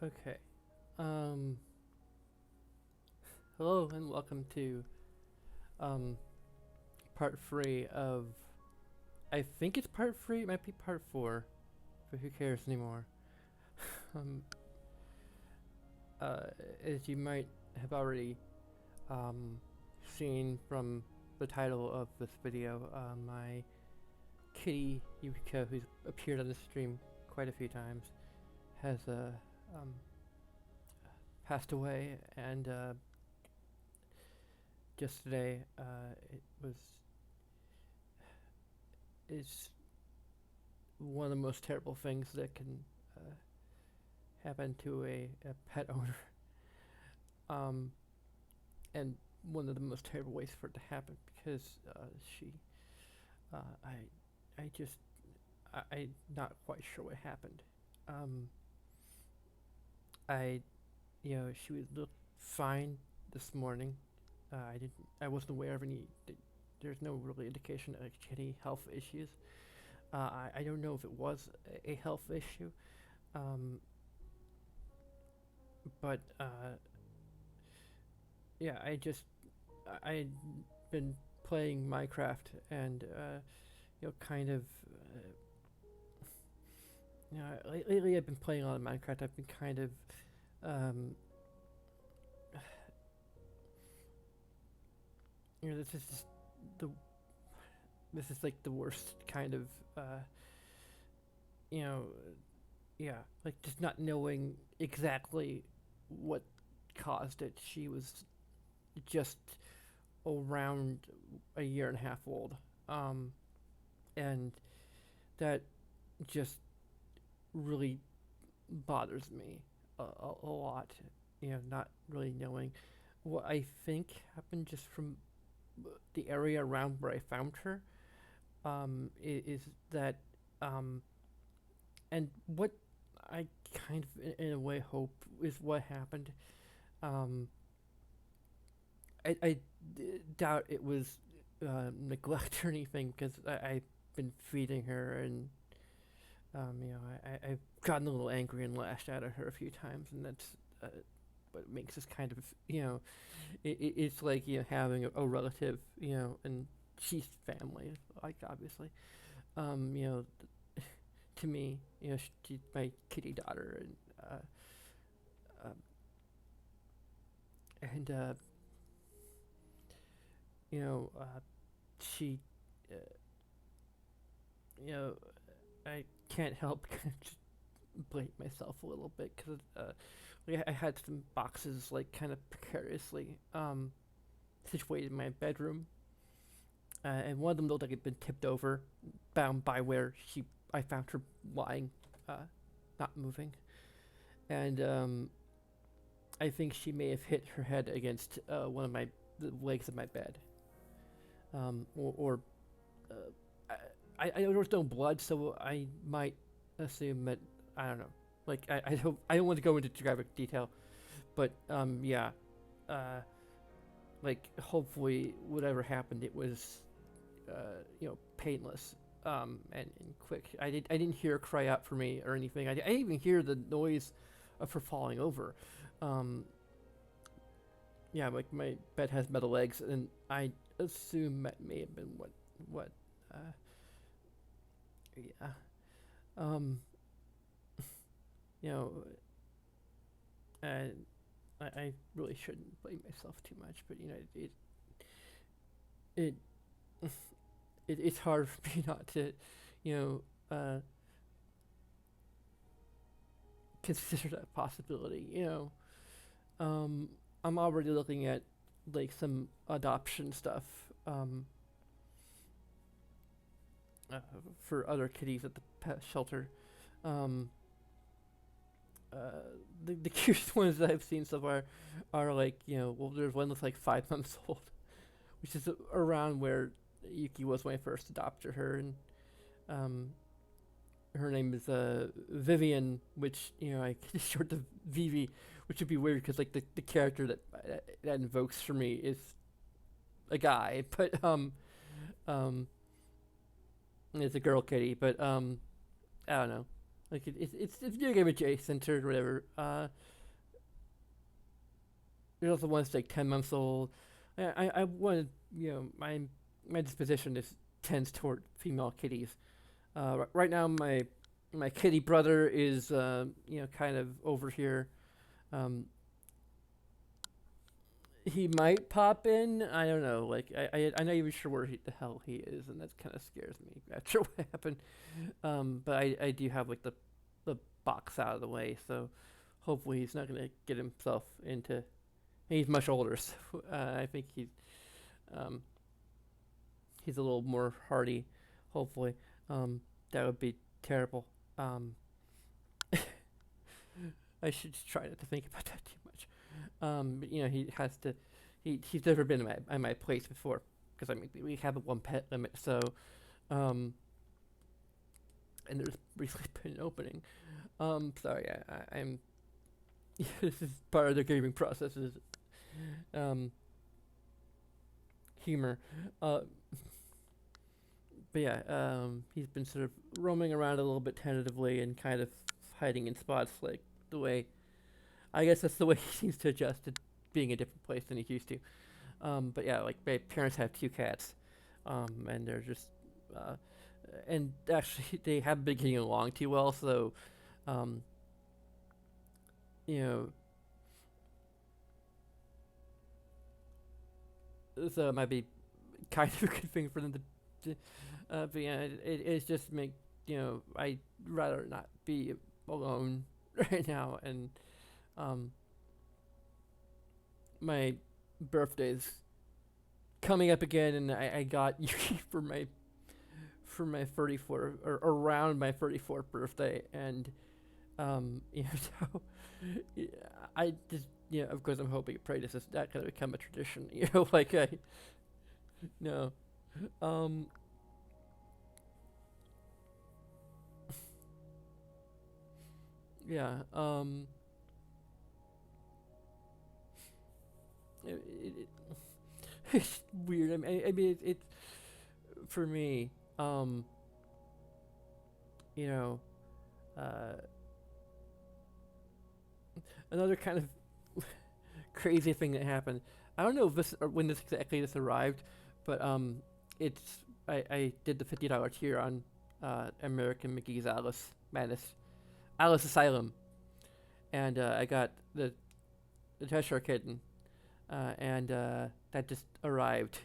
Okay. Um, Hello and welcome to um, part three of. I think it's part three. It might be part four, but who cares anymore? Um, uh, as you might have already um, seen from the title of this video, my kitty Yukiko, who's appeared on the stream quite a few times, has um, passed away, and just today it was is one of the most terrible things that can uh, happen to a pet owner, um, and one of the most terrible ways for it to happen because she, uh, I just, I'm not quite sure what happened. Um, I, she would look fine this morning. I wasn't aware of any. There's no really indication of any health issues. I don't know if it was a health issue. Um, but yeah, I'd been playing Minecraft and kind of lately I've been playing a lot of Minecraft. I've been kind of um, this is just the this is like the worst kind of you know yeah, like just not knowing exactly what caused it. She was just around a year and a half old. Um, and that just really bothers me a lot. Not really knowing what I think happened just from the area around where I found her. Is that um, and what I kind of in a way hope is what happened. Um, I doubt it was neglect or anything because I've been feeding her and I've gotten a little angry and lashed out at her a few times, and that's what makes this kind of it's like having a relative, and she's family, like obviously, um, you know, to me, she's my kitty daughter, um, and you know, she, uh, you know, I can't help just blame myself a little bit because I had some boxes like kind of precariously situated in my bedroom, and one of them looked like it'd been tipped over, bound by where I found her lying, not moving, and I think she may have hit her head against one of the legs of my bed, or there was no blood, so I might assume that I don't know. Like I don't want to go into graphic detail, but yeah, uh, like hopefully whatever happened, it was painless and quick. I didn't hear her cry out for me or anything. I didn't even hear the noise of her falling over. Um, yeah, like my bed has metal legs, and I assume that may have been what yeah. Um, you know, and I really shouldn't blame myself too much, but it it's hard for me not to, you consider that possibility. Um, I'm already looking at like some adoption stuff um, uh, for other kitties at the pet shelter. Um, the cutest ones that I've seen so far are like well, there's one that's like 5 months old, which is around where Yuki was when I first adopted her, and um, her name is Vivian, which I short to Vivi, which would be weird because like the character that invokes for me is a guy, but um, it's a girl kitty, but I don't know, Like it's video game adjacent or whatever. There's also one that's like 10 months old. I want my disposition is tends toward female kitties. Right now my kitty brother is kind of over here. Um, he might pop in. I don't know. Like I'm not even sure where the hell he is, and that kind of scares me after what happened. But I do have like the box out of the way, so hopefully he's not gonna get himself into. He's much older, so I think um, he's a little more hardy. Hopefully, that would be terrible. Um, I should just try not to think about that too much. But he has to. He's never been at my place before because I mean we have a one pet limit. So, and there's recently been an opening. Sorry, I'm. This is part of the gaming process. Is humor. But yeah, he's been sort of roaming around a little bit tentatively and kind of hiding in spots like the way. I guess that's the way he seems to adjust to being a different place than he used to. But yeah, like my parents have two cats, and they're just, and actually they haven't been getting along too well. So, um, you know, so it might be kind of a good thing for them to but yeah, it's just I'd rather not be alone right now, and um, my birthday's coming up again, and I got Yuki for my 34th or around my 34th birthday, and so yeah, I just of course I'm hoping and pray this is not gonna become a tradition, like I no um yeah it, it's weird. I mean it's for me you know uh another kind of crazy thing that happened. I don't know if this or when this arrived, but it's I did the $50 tier on American McGee's Alice Asylum, and I got the Cheshire Kitten, and that just arrived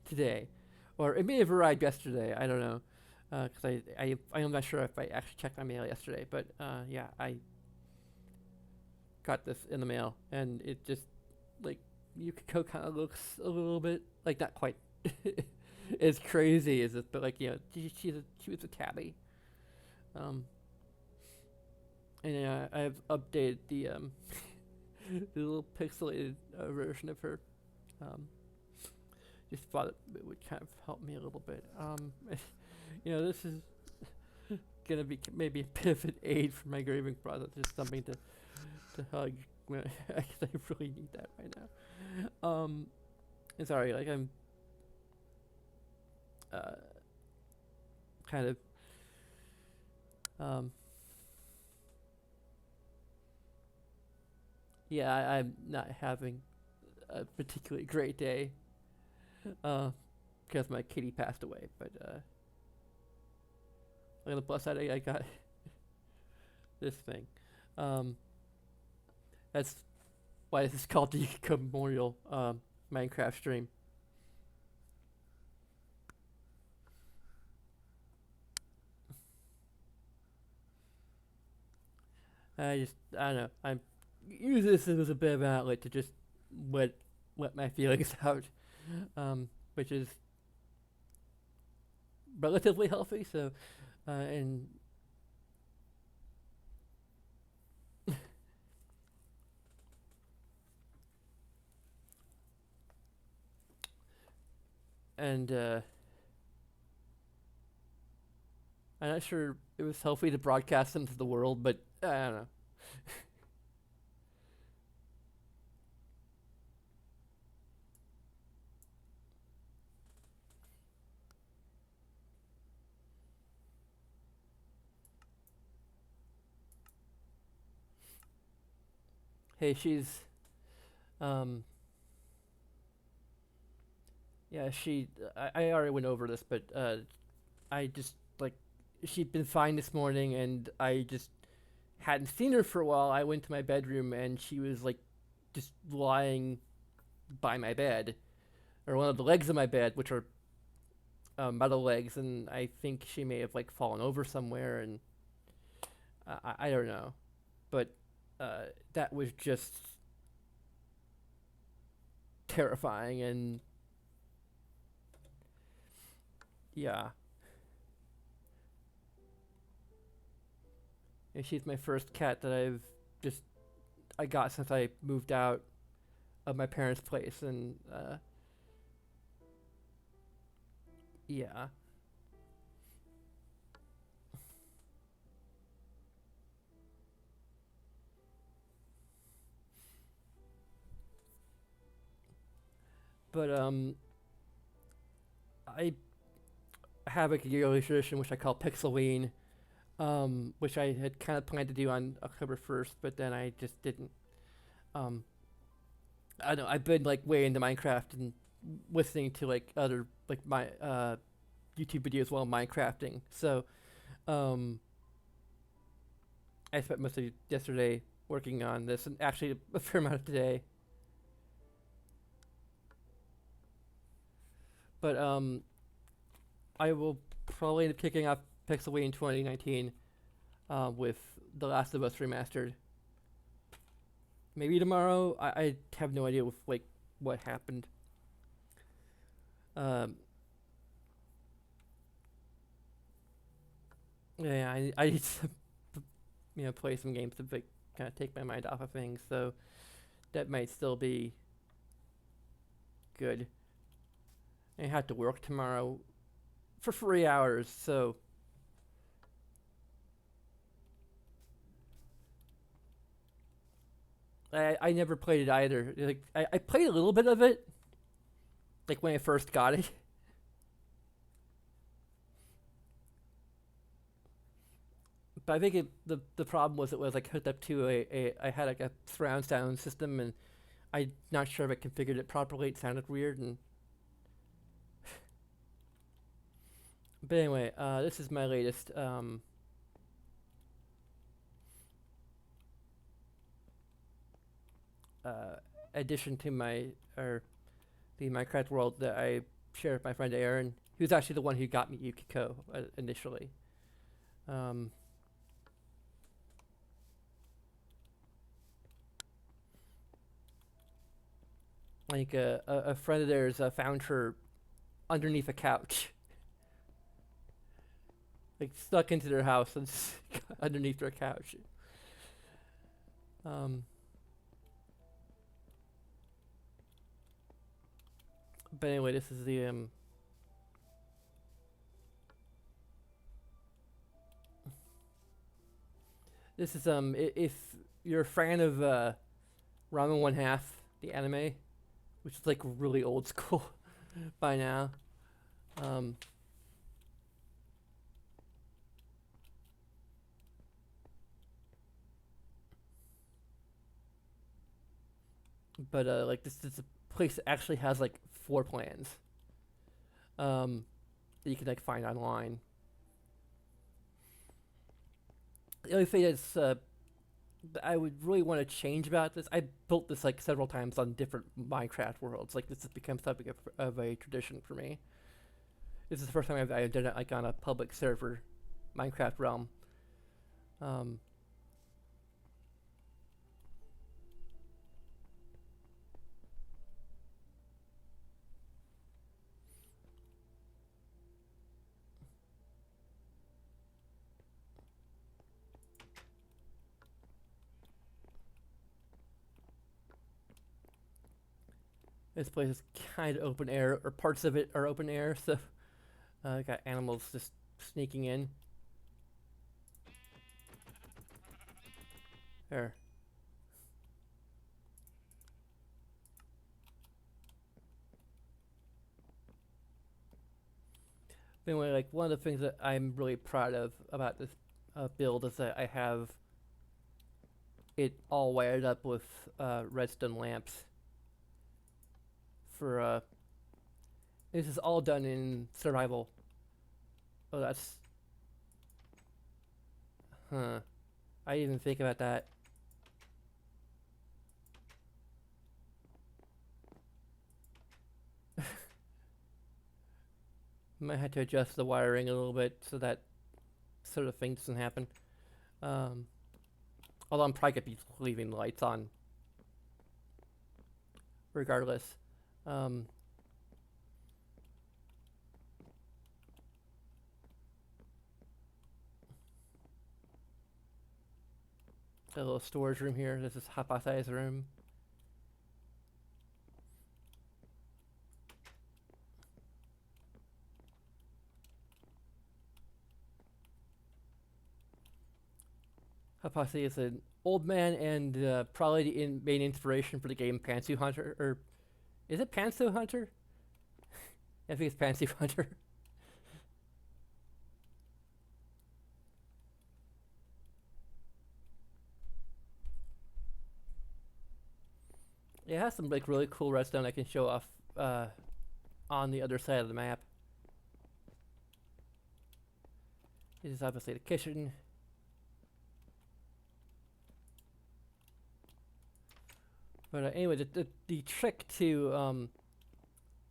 today, or it may have arrived yesterday. I don't know, because I'm not sure if I actually checked my mail yesterday, but yeah, I got this in the mail, and it just like Yukiko kind of looks a little bit like not quite as crazy as this, but like she was a tabby, um, and I've updated the the little pixelated version of her. Um, just thought it would kind of help me a little bit. This is gonna be maybe a bit of an aid for my grieving process, just something to hug. I really need that right now. And sorry, like I'm kind of yeah, I'm not having a particularly great day because my kitty passed away. But on the plus side, I got this thing. That's why this is called the Yukiko Memorial Minecraft stream. I don't know. I'm use this as a bit of an outlet to just let my feelings out, which is relatively healthy. So, and and I'm not sure it was healthy to broadcast them to the world, but I don't know. Hey, she's um yeah, I already went over this, but I just like she'd been fine this morning, and I just hadn't seen her for a while. I went to my bedroom, and she was like just lying by my bed, or one of the legs of my bed, which are metal legs, and I think she may have like fallen over somewhere, and I don't know, but that was just terrifying, and yeah, and she's my first cat that just I got since I moved out of my parents' place, and yeah. But I have like a yearly tradition which I call Pixelween, which I had kind of planned to do on October 1st, but then I just didn't. Um, I don't know. I've been like way into Minecraft and listening to like other like my YouTube videos while Minecrafting. So um, I spent most of yesterday working on this, and actually a fair amount of today. But I will probably end up kicking off Pixelway in 2019 with The Last of Us remastered. Maybe tomorrow. I have no idea with like what happened. Um, yeah, I need to play some games to like, kind of take my mind off of things. So that might still be good. I have to work tomorrow for 3 hours, so I never played it either. Like I played a little bit of it, like when I first got it. But I think the problem was it was like hooked up to I had like a surround sound system, and I'm not sure if I configured it properly. It sounded weird, and but anyway, this is my latest uh, addition to my or the Minecraft world that I share with my friend Aaron, who's actually the one who got me Yukiko initially. Um, like a friend of theirs found her underneath a couch, like stuck into their house and underneath their couch. Um, but anyway, this is the if you're a fan of Ramen One Half, the anime, which is like really old school by now. Um, but like this is a place that actually has like floor plans that you can like find online. The only thing that's that I would really want to change about this, I built this like several times on different Minecraft worlds. Like this has become something of a tradition for me. This is the first time I've done it like on a public server, Minecraft realm. Um, this place is kind of open air, or parts of it are open air, so I got animals just sneaking in. There. But anyway, like one of the things that I'm really proud of about this build is that I have it all wired up with redstone lamps. For this is all done in survival. Oh, that's I didn't even think about that. Might have to adjust the wiring a little bit so that sort of thing doesn't happen. Although I'm probably gonna be leaving the lights on regardless. A little storage room here. This is Hypothesize room. Hypothesize is an old man and probably the main inspiration for the game Pantsu Hunter. Or is it Pantsu Hunter? I think it's Pantsu Hunter. It has some like really cool redstone I can show off on the other side of the map. This is obviously the kitchen. But anyway, the trick to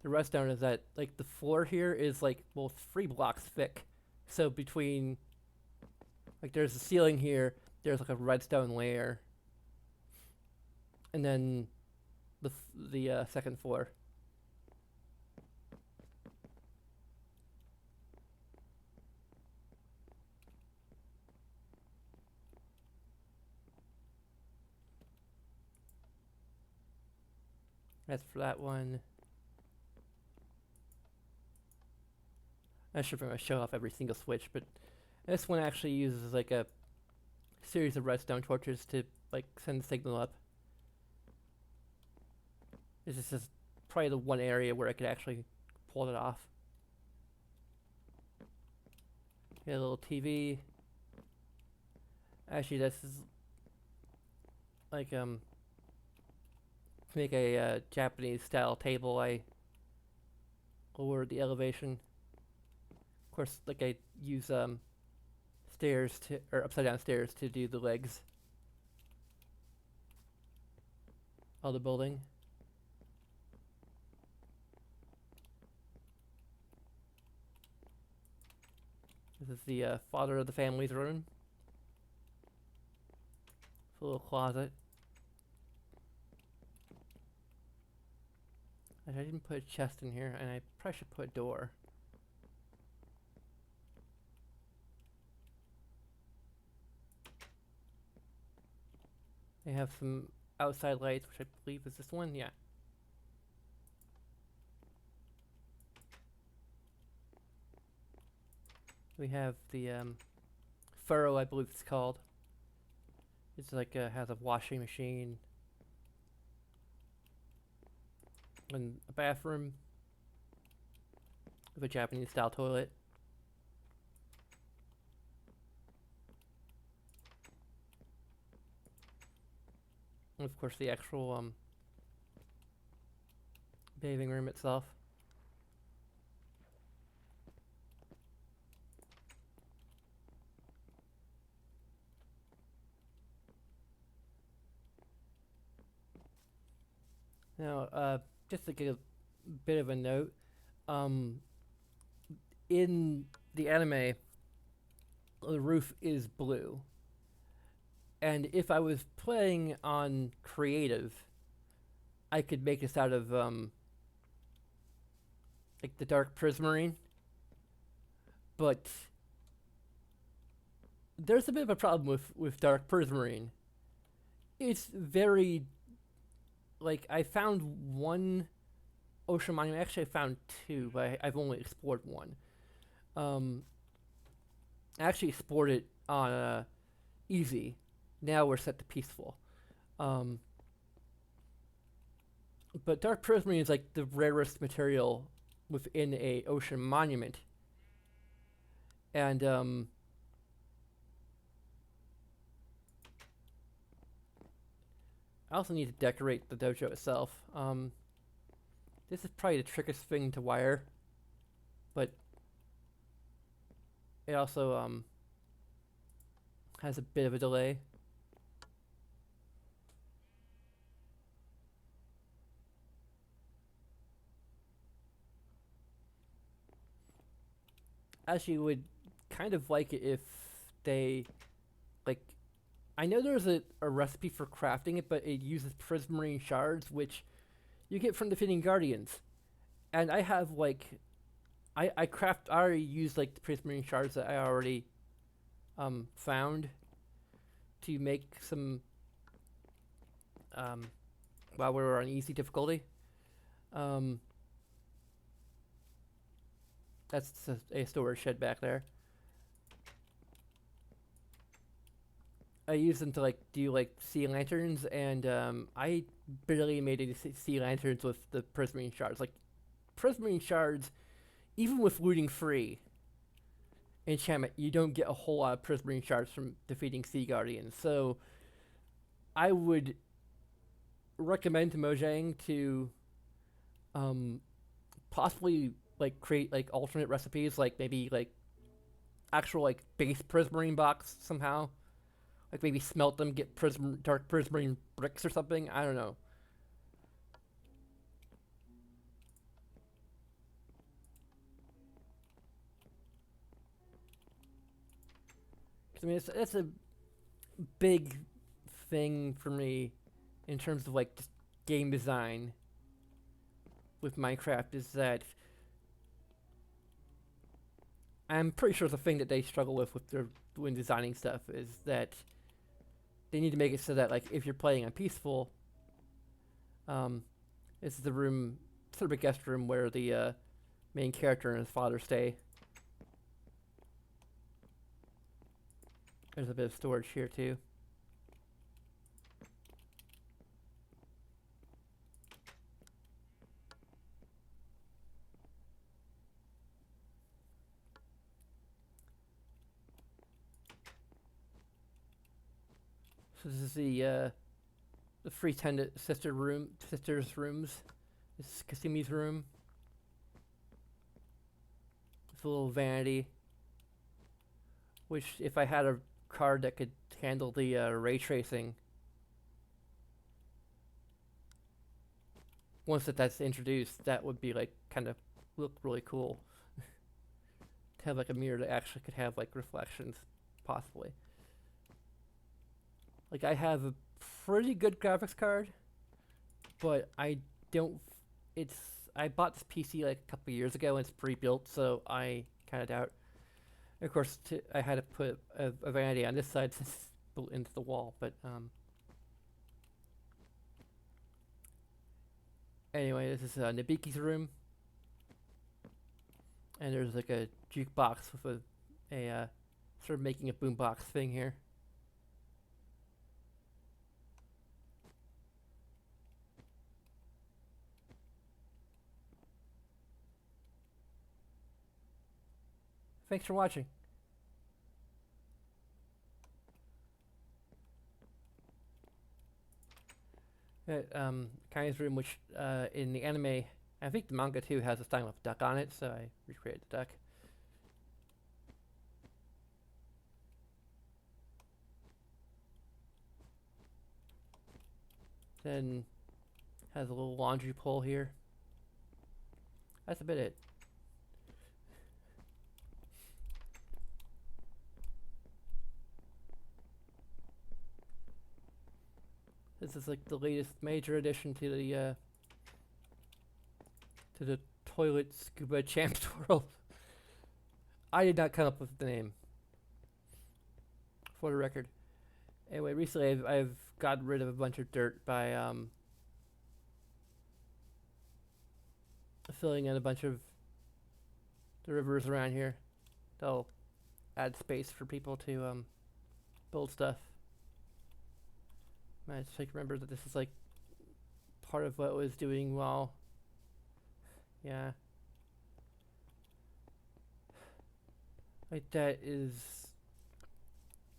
the redstone is that like the floor here is like, well, 3 blocks thick. So between like there's a ceiling here, there's like a redstone layer, and then the second floor. That's for that one. I should pretty much show off every single switch, but this one actually uses like a series of redstone torches to like send the signal up. This is just probably the one area where I could actually pull it off. Get a little TV. Actually, this is like to make a Japanese style table. I lowered the elevation. Of course, like I use stairs to, or upside down stairs to do the legs of the building. This is the father of the family's room. It's a little closet. I didn't put a chest in here, and I probably should put a door. They have some outside lights, which I believe is this one. Yeah. We have the furrow, I believe it's called. It's like has a washing machine and a bathroom with a Japanese style toilet. And of course the actual bathing room itself. Now, just to get a bit of a note, in the anime, the roof is blue. And if I was playing on creative, I could make this out of like the dark prismarine. But there's a bit of a problem with dark prismarine. It's very, like, I found one ocean monument. Actually, I found 2, but I've only explored one. I actually explored it on easy. Now we're set to peaceful. But dark prismarine is like the rarest material within a ocean monument. And I also need to decorate the dojo itself. This is probably the trickiest thing to wire, but it also has a bit of a delay. Actually, would kind of like it if they like. I know there's a recipe for crafting it, but it uses prismarine shards, which you get from defeating guardians. And I have like, I already used like the prismarine shards that I already found to make some while we were on easy difficulty. Um, that's a storage shed back there. I use them to like do like sea lanterns, and I barely made any sea lanterns with the prismarine shards. Like prismarine shards, even with looting free enchantment, you don't get a whole lot of prismarine shards from defeating sea guardians. So I would recommend to Mojang to possibly like create like alternate recipes, like maybe like actual like base prismarine box somehow. Like maybe smelt them, get dark prismarine bricks or something. I don't know. I mean, it's a big thing for me in terms of like just game design with Minecraft, is that I'm pretty sure the thing that they struggle with their when designing stuff is that they need to make it so that like if you're playing on peaceful, this is the room, sort of a guest room where the main character and his father stay. There's a bit of storage here too. So this is the three tenant sisters' rooms. This is Kasumi's room. It's a little vanity, which if I had a card that could handle the ray tracing, once that's introduced, that would be like kind of look really cool. To have like a mirror that actually could have like reflections, possibly. Like I have a pretty good graphics card, but I don't. It's I bought this PC like a couple years ago and it's pre-built, so I kind of doubt. Of course, I had to put a vanity on this side since it's built into the wall, but anyway, this is Nabiki's room, and there's like a jukebox with a sort of making a boombox thing here. Thanks for watching. Kai's room, which in the anime, I think the manga too, has a style of duck on it, so I recreated the duck. Then has a little laundry pole here. That's about it. This is like the latest major addition to the toilet scuba champs world. I did not come up with the name, for the record. Anyway, recently I've gotten rid of a bunch of dirt by filling in a bunch of the rivers around here. They'll add space for people to build stuff. I just like remember that this is like part of what I was doing while, yeah. Like that is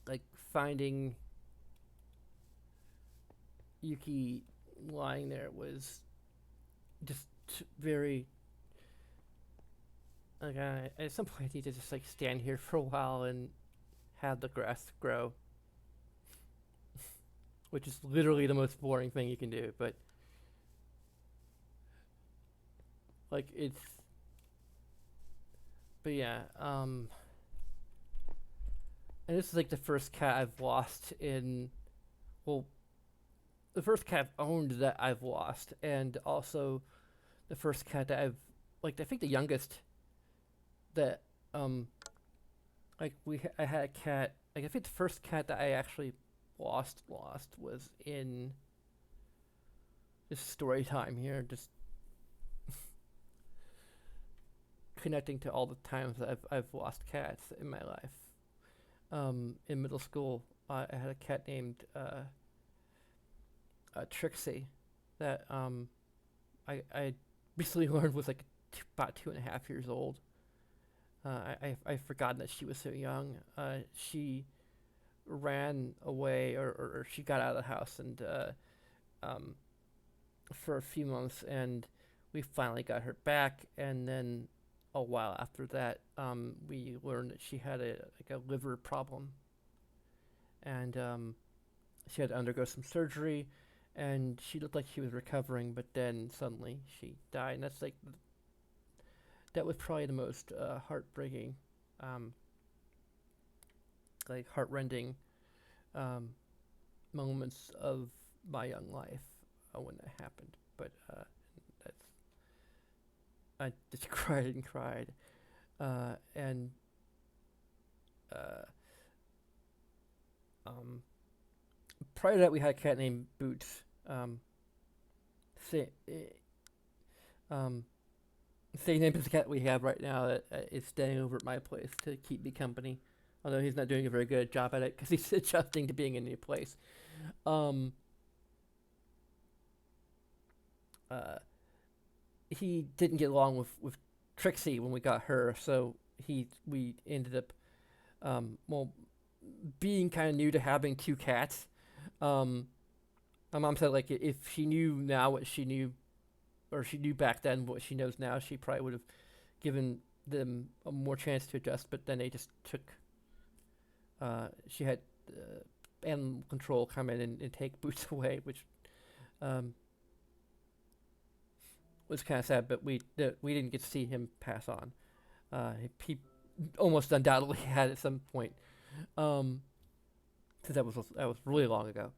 like finding Yuki lying there was just very like at some point I need to just like stand here for a while and have the grass grow, which is literally the most boring thing you can do. But like it's, but yeah. And this is like the first cat I've lost in, well, the first cat I've owned that I've lost, and also the first cat that I've, like, I think the youngest that, like, I had a cat, like, I think the first cat that I actually lost was in this story time here, just connecting to all the times that I've lost cats in my life. In middle school, I had a cat named Trixie that I recently learned was like about 2.5 years old. I've forgotten that she was so young. She ran away, or she got out of the house, and for a few months, and we finally got her back. And then a while after that, we learned that she had a liver problem, and she had to undergo some surgery, and she looked like she was recovering, but then suddenly she died. And that's like that was probably the most heartbreaking, like heartrending moments of my young life when that happened. But that's I just cried and cried, and uh, prior to that, we had a cat named Boots. Say, same name as the cat we have right now that is staying over at my place to keep me company. Although he's not doing a very good job at it because he's adjusting to being in a new place. Um, he didn't get along with Trixie when we got her, so we ended up well being kind of new to having two cats. Um, my mom said like if she knew now what she knew, or she knew back then what she knows now, she probably would have given them a more chance to adjust. But then they just took. She had animal control come in and take Boots away, which was kind of sad. But we didn't get to see him pass on. He almost undoubtedly had at some point, since that was really long ago.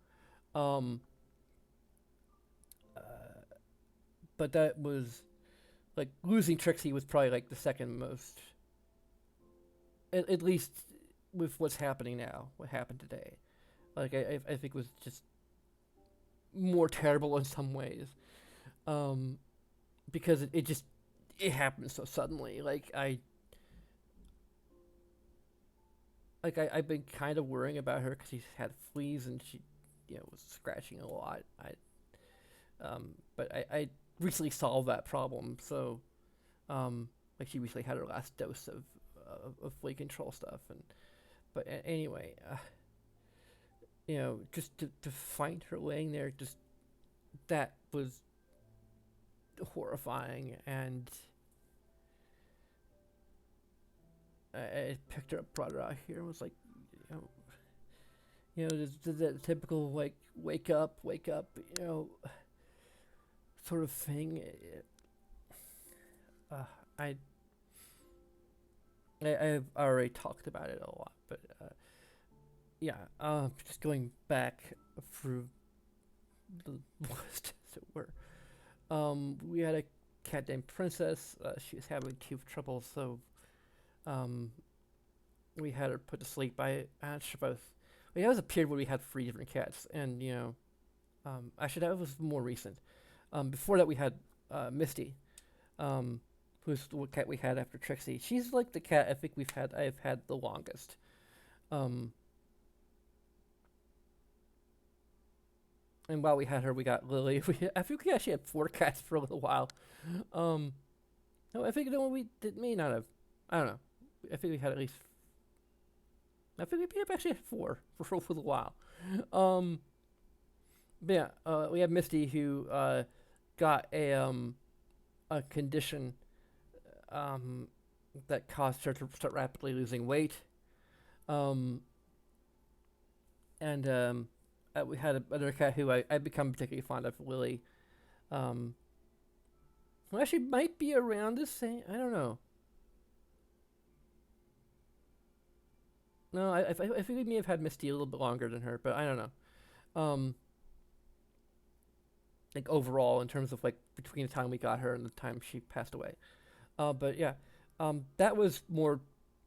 Um, but that was like losing Trixie was probably like the second most, at least with what's happening now, what happened today. Like I think was just more terrible in some ways, because it just it happened so suddenly. I've been kind of worrying about her because she's had fleas and she, was scratching a lot. But I recently solved that problem. So, like she recently had her last dose of flea control stuff. But anyway, just to find her laying there, just that was horrifying. And I picked her up, brought her out here, and was like, the typical like wake up, sort of thing. I I've already talked about it a lot, but yeah. Just going back through the list, as it were. We had a cat named Princess. She was having tooth trouble, so we had her put to sleep. I'm not sure if I was. Well, that was a period where we had 3 different cats, and actually that was more recent. Before that, we had Misty, who's the cat we had after Trixie. She's like the cat I think I've had the longest. And while we had her, we got Lily. I think we actually had 4 cats for a little while. No, I think we may not have. I don't know. I think we had at least. I think we actually had 4 for a little while. But yeah, we have Misty who got a condition um, that caused her to start rapidly losing weight. Um, and we had another cat who I become particularly fond of, Lily. Um, who actually might be around the same. I don't know. No, I think we may have had Misty a little bit longer than her, but I don't know. Um, like overall, in terms of like between the time we got her and the time she passed away. But yeah, that was more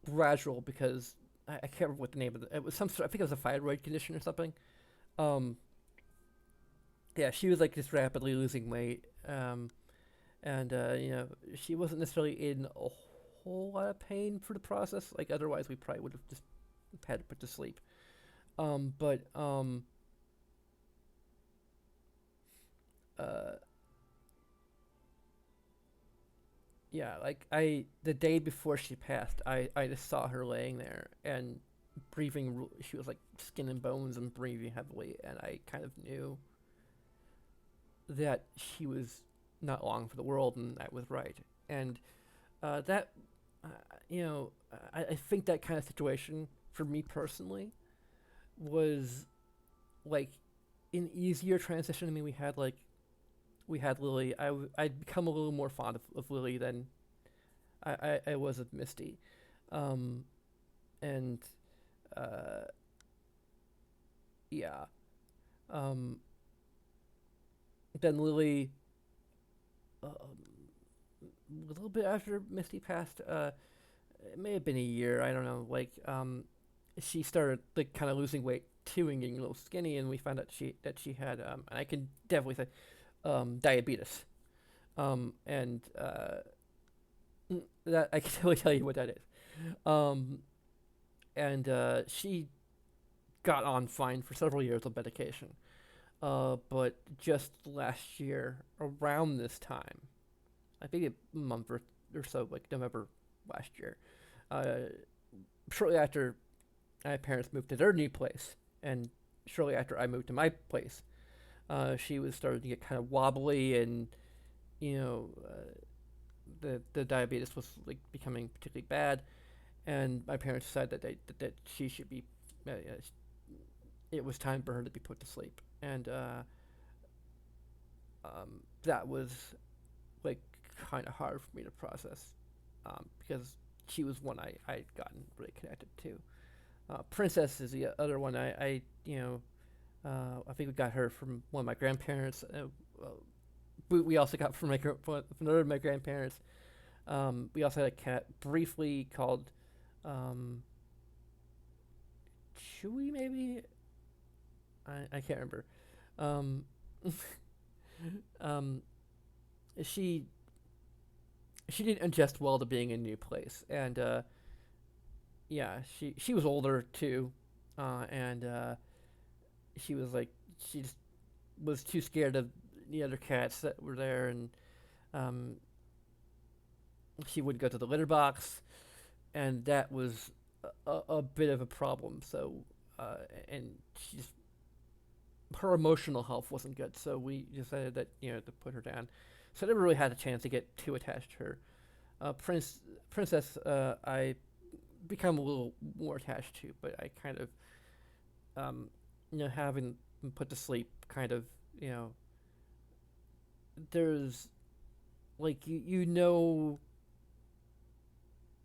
gradual because I can't remember what the name of it was. Some sort. I think it was a thyroid condition or something. Um, yeah, she was like just rapidly losing weight. And she wasn't necessarily in a whole lot of pain for the process. Like otherwise, we probably would have just had to put to sleep. But uh, yeah, like the day before she passed, I just saw her laying there and breathing. She was like skin and bones and breathing heavily, and I kind of knew that she was not long for the world, and that was right. And that uh, I think that kind of situation for me personally was like an easier transition. I mean, we had Lily. I'd become a little more fond of Lily than I was of Misty, um, and uh, yeah. Um, then Lily, a little bit after Misty passed, it may have been a year. I don't know. Like, she started like kind of losing weight too and getting a little skinny, and we found out she had I can definitely say diabetes. And that I can totally tell you what that is. Um, and she got on fine for several years of medication. But just last year, around this time, I think a month or so, like November last year, uh, shortly after my parents moved to their new place, and shortly after I moved to my place, she was starting to get kind of wobbly, and you know, the diabetes was like becoming particularly bad, and my parents decided that she should be, it was time for her to be put to sleep, and that was like kind of hard for me to process, because she was one I'd gotten really connected to. Princess is the other one. I think we got her from one of my grandparents. We also got from another of my grandparents. We also had a cat briefly called um, Chewy, maybe. I can't remember. Um, um, she she didn't adjust well to being in a new place, and yeah, she was older too, and she was like she just was too scared of the other cats that were there, and um, she would go to the litter box, and that was a bit of a problem. So, uh, and she's her emotional health wasn't good, so we decided that to put her down. So I never really had a chance to get too attached to her. Princess, I become a little more attached to, but I kind of having been put to sleep, kind of you know, there's like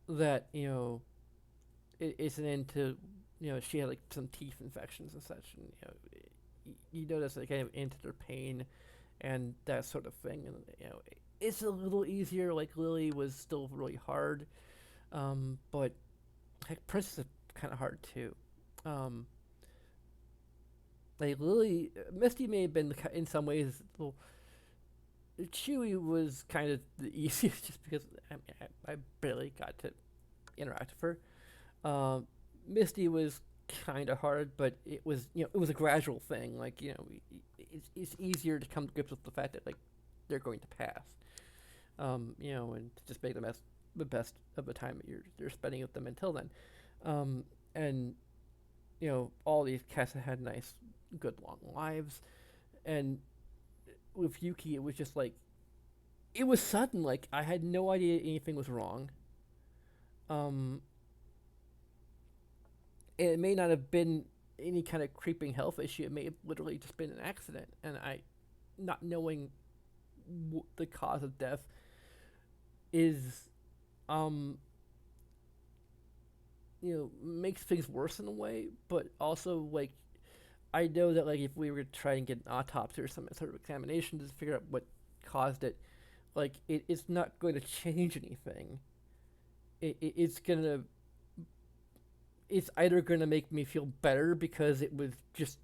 that it's an end to she had like some teeth infections and such, and you notice like kind of into their pain and that sort of thing, and it's a little easier. Like Lily was still really hard, but heck, Princess is kind of hard too. Um, like Lily, Misty may have been in some ways a little. Chewy was kind of the easiest, just because I barely got to interact with her. Misty was kind of hard, but it was a gradual thing. Like it's easier to come to grips with the fact that like they're going to pass. And to just make the best of the time that you're spending with them until then. And all these cats have had nice, good long lives, And with Yuki, it was just like it was sudden. Like I had no idea anything was wrong. Um, and it may not have been any kind of creeping health issue. It may have literally just been an accident, and I, not knowing the cause of death, is, um, makes things worse in a way. But also, like, I know that like if we were to try and get an autopsy or some sort of examination to figure out what caused it, like it's not going to change anything. It's gonna, it's either gonna make me feel better because it was just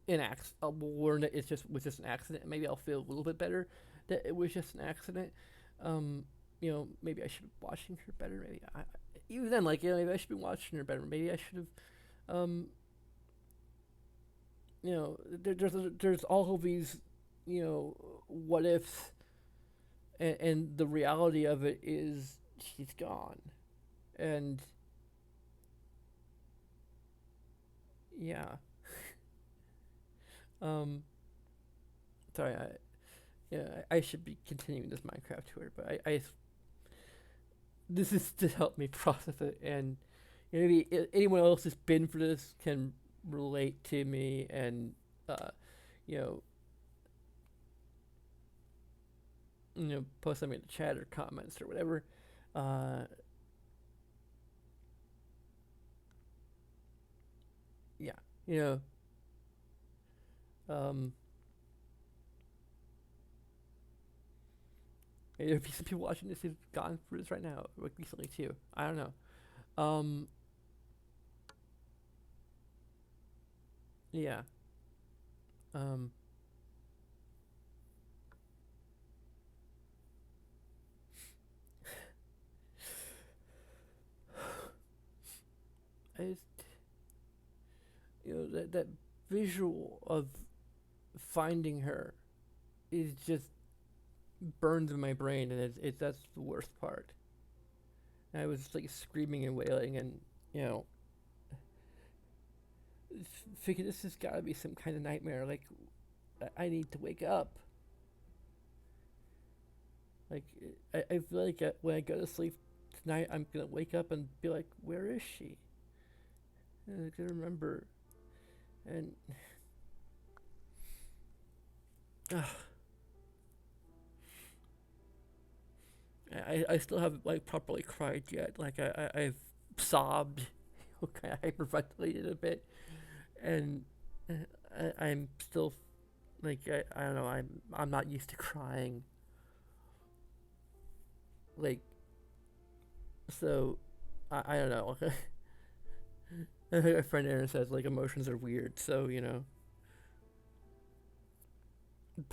an accident. I'll learn that it just was just an accident, and maybe I'll feel a little bit better that it was just an accident. Um, maybe I should be watching her better. Maybe even then, like, maybe I should be watching her better. Maybe I should have, there's all of these, what ifs, and the reality of it is she's gone, and yeah, um, sorry, I should be continuing this Minecraft tour, but this is to help me process it, and maybe anyone else who's been for this can relate to me, and uh, you know, post something in the chat or comments or whatever. Uh, yeah, you know, um, there'd be some people watching this who've gone through this right now, like recently too. I don't know. Um, yeah. Um, I just, that visual of finding her is just burns in my brain, and that's the worst part. And I was just, like screaming and wailing, and you know, figure this has got to be some kind of nightmare. Like I need to wake up. Like I feel like when I go to sleep tonight, I'm gonna wake up and be like, where is she? And I can remember, and uh, I still haven't like properly cried yet. Like I've sobbed, kind of hyperventilated a bit, and I'm still like I don't know. I'm not used to crying. Like so, I don't know. I think my friend Aaron says like emotions are weird. So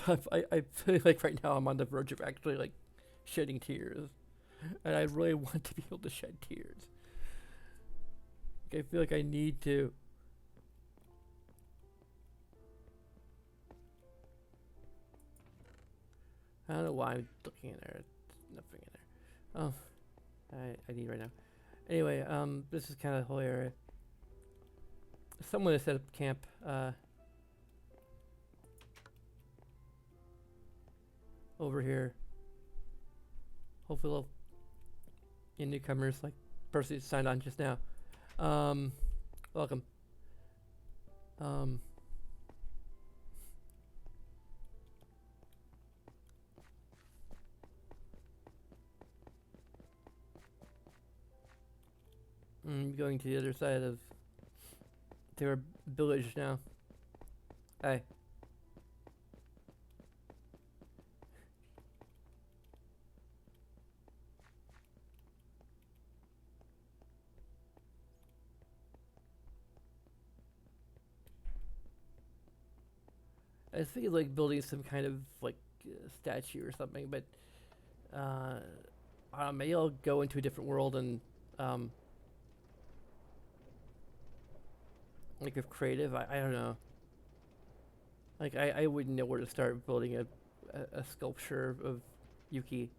but I feel like right now I'm on the verge of actually like shedding tears, and I really want to be able to shed tears. Like, I feel like I need to. I don't know why I'm looking in there. There's nothing in there. Oh, I need right now. Anyway, this is kind of the whole area. Someone has set up camp. Over here. Hopefully, they'll get newcomers like person who signed on just now. Welcome. Going to the other side of their village now. Hey. I was thinking like building some kind of like statue or something, but maybe I'll go into a different world and like if creative. I don't know. Like I wouldn't know where to start building a sculpture of Yuki.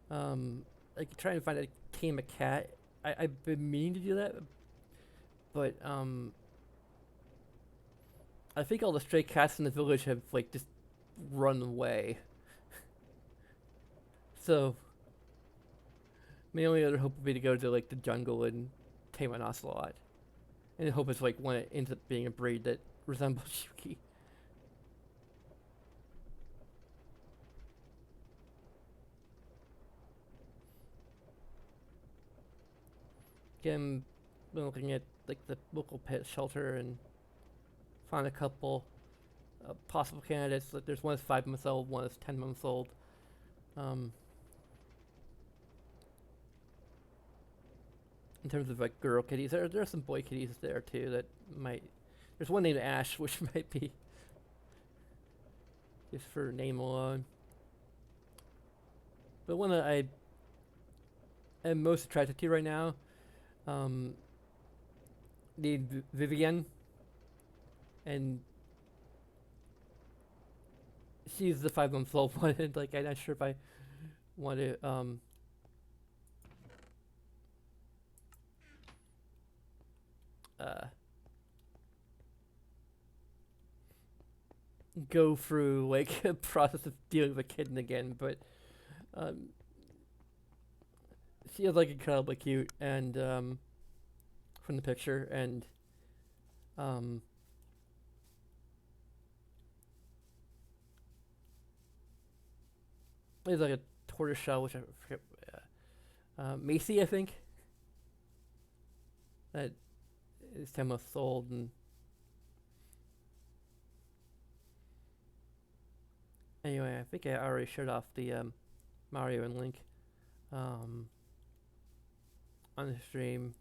Like trying to find a tame a cat. I've been meaning to do that, but I think all the stray cats in the village have like just run away. So my only other hope would be to go to like the jungle and tame an ocelot. And I hope it's like one that ends up being a breed that resembles Yuki. Again, been looking at like the local pet shelter and found a couple possible candidates. Like there's one that's 5 months old, one that's 10 months old. Um, in terms of like girl kitties, there's some boy kitties there too that might. There's one named Ash, which might be just for name alone. But one that I am most attracted to right now, um, named Vivian, and she's the 5 month old one. And like I'm not sure if I want to uh, go through like a process of dealing with a kitten again, but um, she is like incredibly cute and from the picture and um, it's like a tortoise shell, which I forget. Macy, I think. That is 10 months old, and anyway, I think I already showed off the Mario and Link on the stream.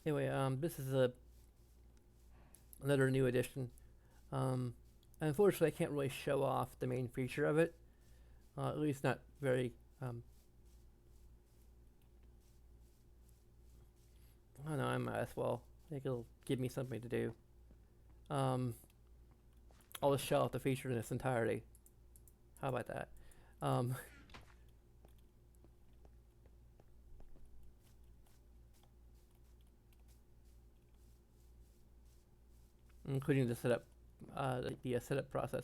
Anyway, this is another new edition. Unfortunately, I can't really show off the main feature of it. At least not very. I don't know. I might as well. I think it'll give me something to do. I'll just show off the feature in its entirety. How about that? Including the setup, the setup process.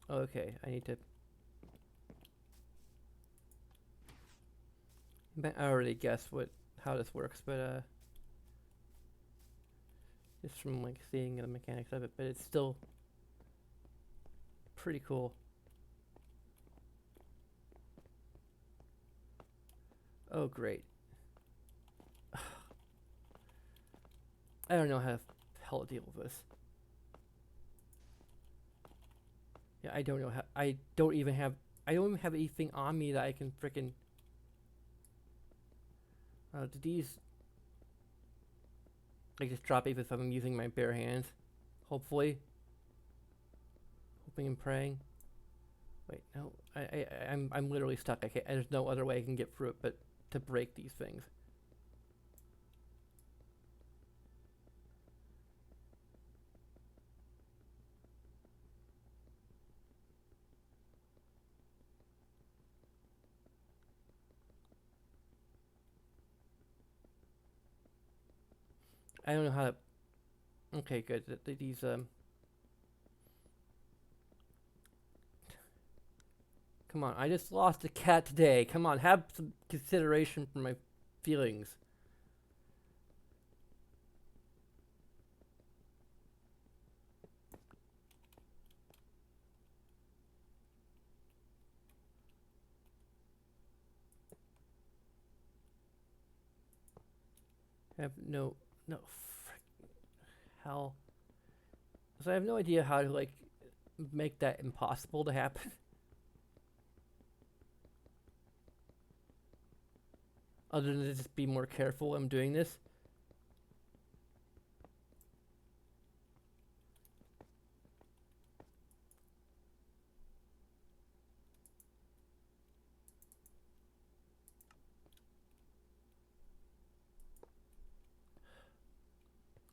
Okay, I need to. I already guessed how this works, but just from like seeing the mechanics of it, but it's still pretty cool. Oh great. I don't know how the hell to deal with this. Yeah, I don't know how. I don't even have anything on me that I can frickin'. Do these like just drop even if I'm using my bare hands? Hopefully. Hoping and praying. Wait, no. I'm literally stuck. I can't. There's no other way I can get through it but to break these things. I don't know how to. Okay, good. These Come on, I just lost a cat today. Come on, have some consideration for my feelings. I have no frick, hell. So I have no idea how to like make that impossible to happen. Other than to just be more careful when I'm doing this.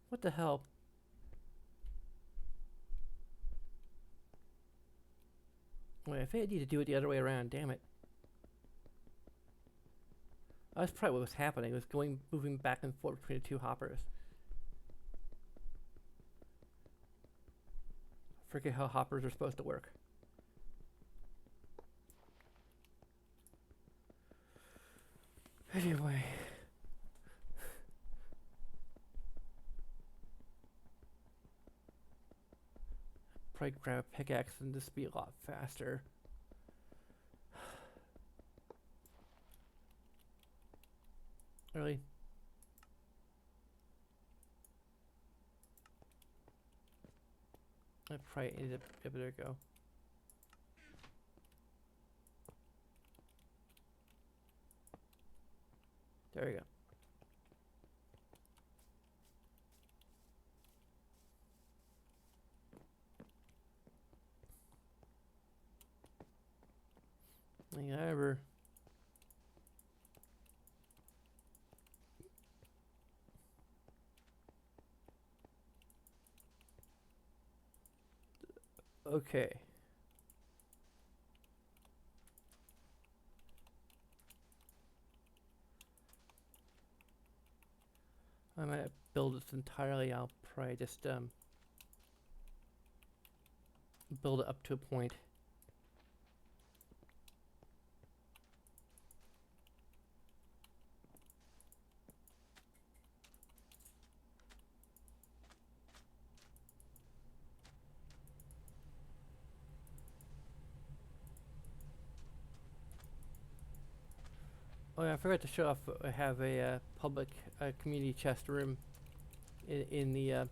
What the hell? Wait, I think I need to do it the other way around, damn it. That's probably what was happening. It was moving back and forth between the two hoppers. Forget how hoppers are supposed to work. Anyway. Probably grab a pickaxe and this be a lot faster. Really? I probably ended up, there we go. There we go. Whatever. Okay. I might build this entirely. I'll probably just build it up to a point. Oh yeah, I forgot to show off. I have a public community chest room in the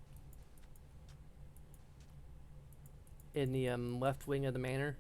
left wing of the manor.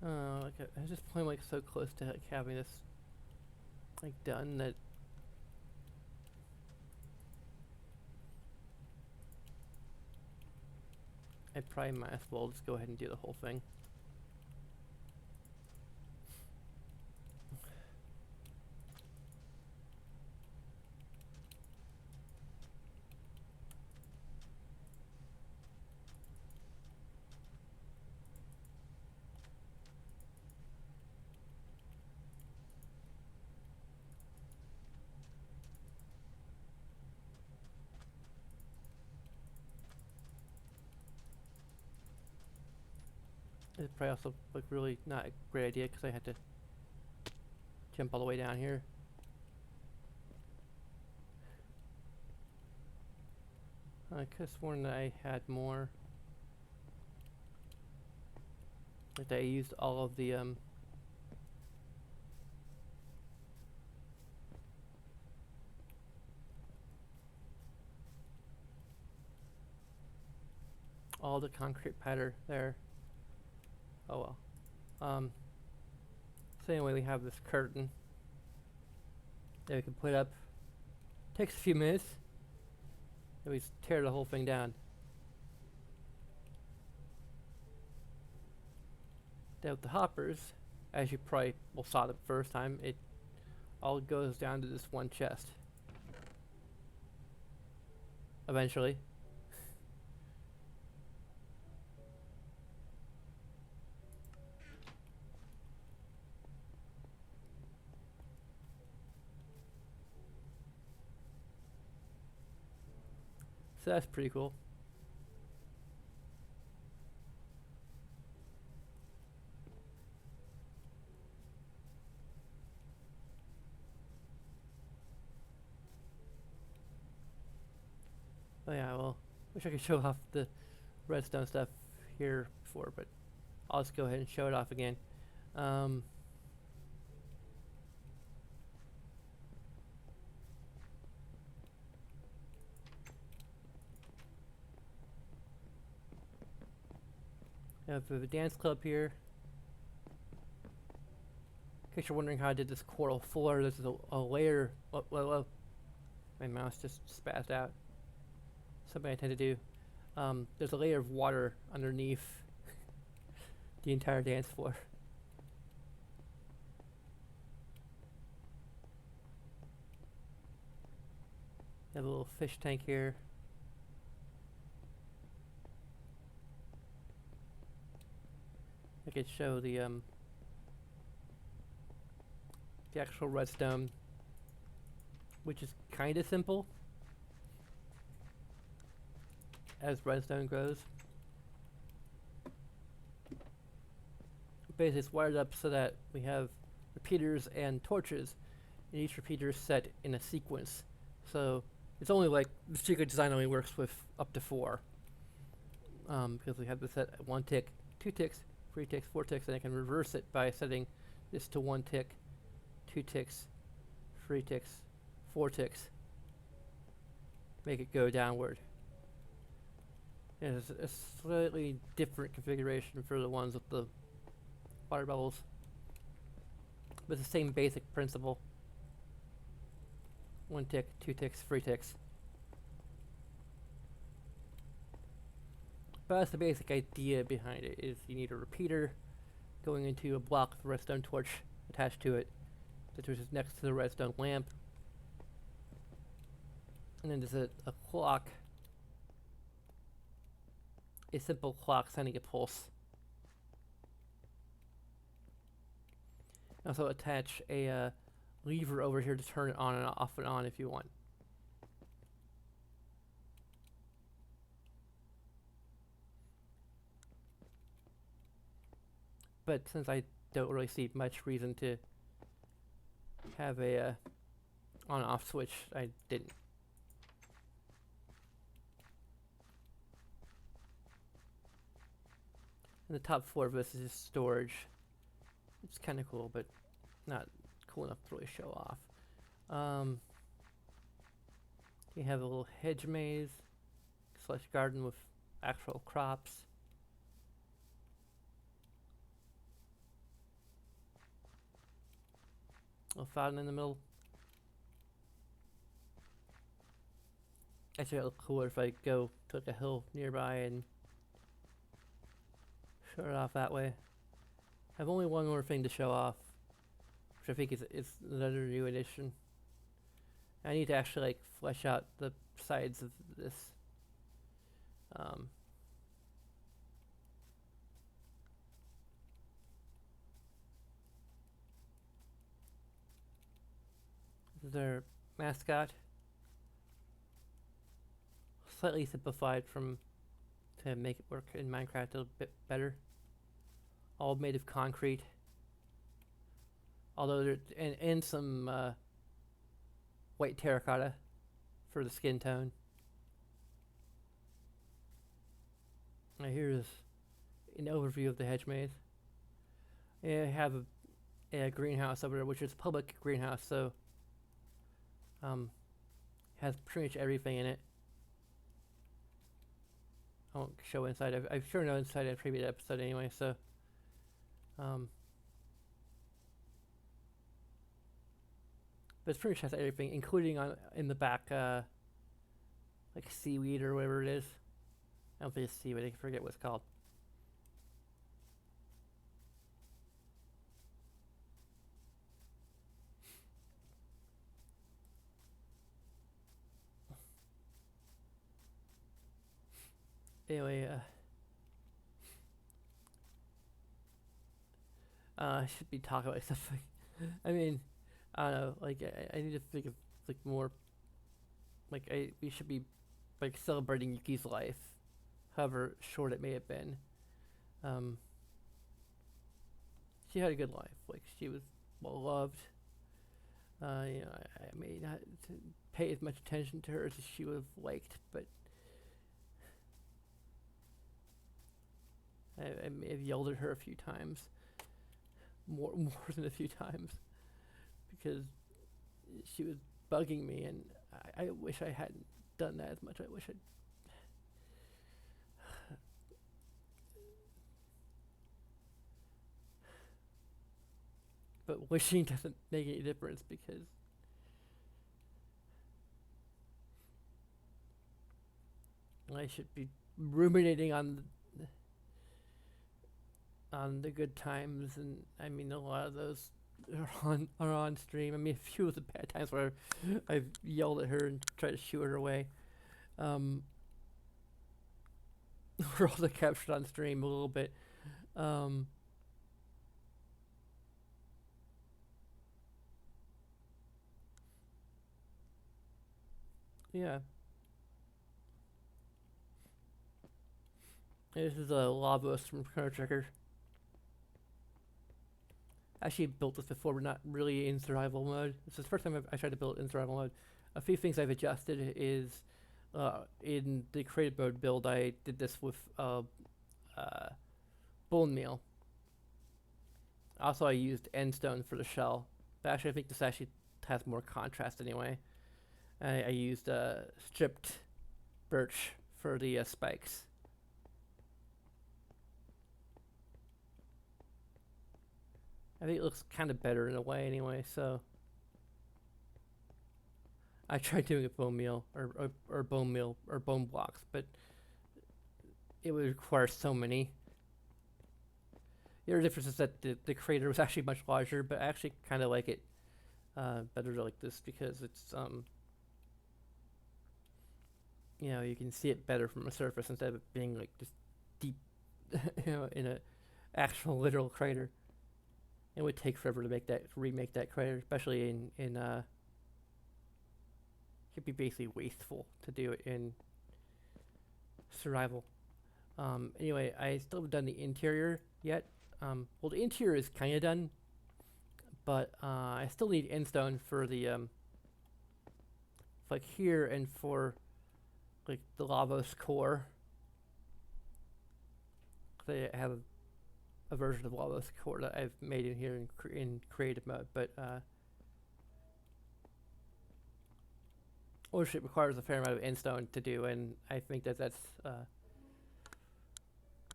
Oh, like I was just playing like so close to like having this like done that I probably might as well just go ahead and do the whole thing. It's probably also like really not a great idea because I had to jump all the way down here. I could have sworn that I had more. Like that I used all of the all the concrete powder there. Oh well. So anyway, we have this curtain that we can put up. Takes a few minutes. And we tear the whole thing down. Then with the hoppers, as you probably saw the first time, it all goes down to this one chest. Eventually. So that's pretty cool. Oh yeah, well, wish I could show off the redstone stuff here before, but I'll just go ahead and show it off again. I have a dance club here. In case you're wondering how I did this coral floor, this is a layer. Whoa. My mouse just spazzed out. Something I tend to do. There's a layer of water underneath the entire dance floor. I have a little fish tank here. I could show the actual redstone, which is kind of simple as redstone grows. Basically, it's wired up so that we have repeaters and torches, and each repeater is set in a sequence. So it's only like the secret design only works with up to 4, because we have this set at 1 tick, 2 ticks, 3 ticks, 4 ticks, and I can reverse it by setting this to 1 tick, 2 ticks, 3 ticks, 4 ticks. Make it go downward. There's a slightly different configuration for the ones with the water bubbles, but it's the same basic principle. 1 tick, 2 ticks, 3 ticks. But that's the basic idea behind it, is you need a repeater going into a block with a redstone torch attached to it. The torch is next to the redstone lamp. And then there's a clock, a simple clock sending a pulse. Also attach a lever over here to turn it on and off and on if you want. But since I don't really see much reason to have a on-off switch, I didn't. And the top floor of this is just storage. It's kind of cool, but not cool enough to really show off. You have a little hedge maze / garden with actual crops. A little fountain in the middle. Actually, it'll look cooler if I go to like a hill nearby and show it off that way. I have only one more thing to show off, which I think is another new addition. I need to actually like flesh out the sides of this. This is their mascot. Slightly simplified to make it work in Minecraft a little bit better. All made of concrete. Although there and some white terracotta for the skin tone. Now here's an overview of the hedge maze. I have a greenhouse over there, which is a public greenhouse, so has pretty much everything in it. I won't show inside. I've shown no inside in a previous episode anyway, so but it's pretty much has everything, including in the back like seaweed or whatever it is. I don't think it's seaweed, I forget what it's called. Anyway, I should be talking about stuff. I mean, I don't know. Like, I need to think of like more. Like, we should be like celebrating Yuki's life, however short it may have been. Um, she had a good life. Like, she was well loved. I may not pay as much attention to her as she would have liked, but I may have yelled at her a few times, more than a few times, because she was bugging me, and I wish I hadn't done that as much. I wish I'd. But wishing doesn't make any difference because I should be ruminating on the good times, and I mean a lot of those are on stream. I mean, a few of the bad times where I've yelled at her and tried to shoo her away. Um, were also captured on stream a little bit. Um, yeah, this is a Lavos from Chrono Trigger. I actually built this before, but not really in survival mode. This is the first time I tried to build it in survival mode. A few things I've adjusted is in the creative mode build, I did this with bone meal. Also, I used endstone for the shell. But actually, I think this actually has more contrast anyway. I used stripped birch for the spikes. I think it looks kind of better in a way anyway, so I tried doing a bone meal or bone meal or bone blocks, but it would require so many. The other difference is that the crater was actually much larger, but I actually kind of like it better like this because it's you can see it better from a surface instead of it being like just deep, in a actual literal crater. It would take forever to remake that crater, especially in it'd be basically wasteful to do it in survival. Anyway, I still haven't done the interior yet. Well, the interior is kind of done, but I still need endstone for the like here and for like the Lavos core. They have a version of Lavos core that I've made in here in creative mode, but ownership requires a fair amount of endstone to do, and I think that's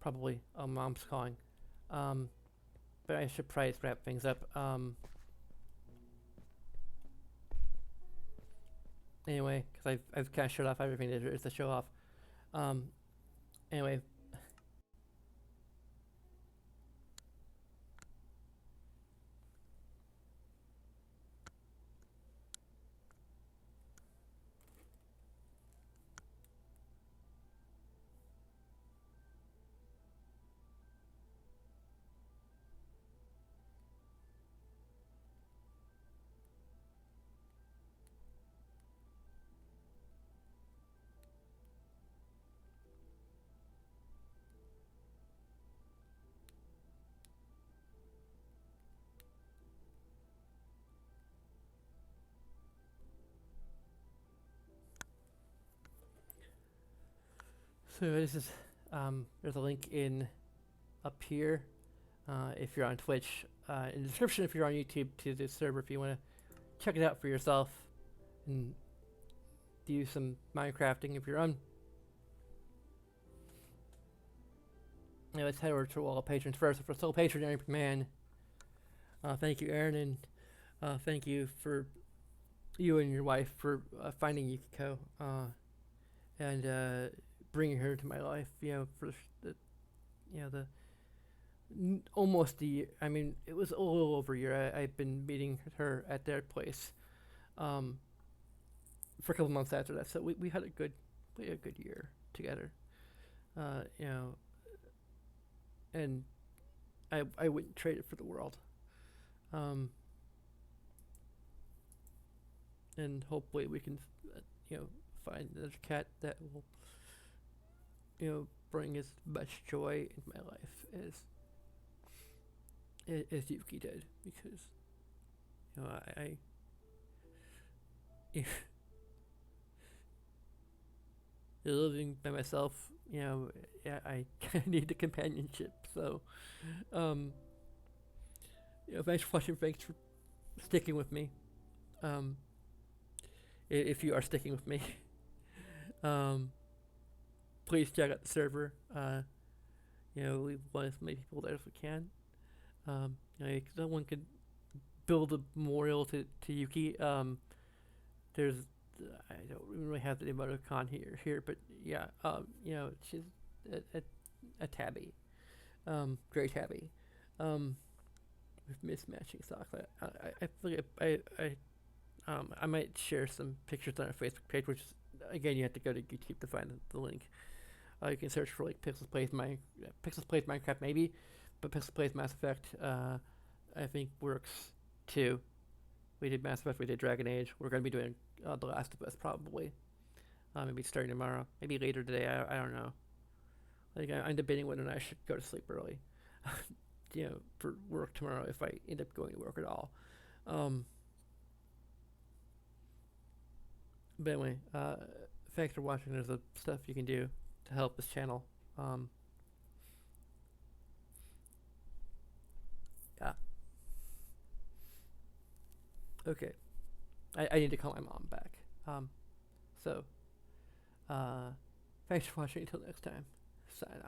probably a mom's calling. But I should probably wrap things up. Anyway, because I've kind of shut off everything there is to show off. Anyway. So this is there's a link in up here if you're on Twitch, in the description if you're on YouTube to this server if you want to check it out for yourself and do some Minecrafting if you're on. Now let's head over to all patrons first. For sole patron Aaron McMahon, thank you Aaron, and thank you for you and your wife for finding Yukiko and bringing her to my life. For almost a year. I mean, it was a little over a year. I've been meeting her at their place for a couple months after that. So we had a good year together. You know, and I wouldn't trade it for the world. Um, and hopefully we can, you know, find another cat that will, you know, bring as much joy in my life as Yuki did, because you know living by myself, you know, yeah, I kind of need the companionship. So, um, you know, thanks for watching. Thanks for sticking with me. Um, if you are sticking with me, um, please check out the server. You know, we want as many people there as we can. You know, someone could build a memorial to Yuki. There's I don't really have the emoticon here, but yeah, you know, she's a tabby, gray tabby, with mismatching socks. I might share some pictures on our Facebook page, which is, again, you have to go to YouTube to find the link. You can search for like Pixels Plays Minecraft maybe, but Pixels Plays Mass Effect I think works too. We did Mass Effect, we did Dragon Age. We're gonna be doing The Last of Us probably. Maybe starting tomorrow, maybe later today. I don't know. Like I'm debating whether or not I should go to sleep early, you know, for work tomorrow if I end up going to work at all. But anyway, thanks for watching. There's stuff you can do to help this channel. Yeah. Okay. I need to call my mom back. So, thanks for watching. Until next time. Sign out.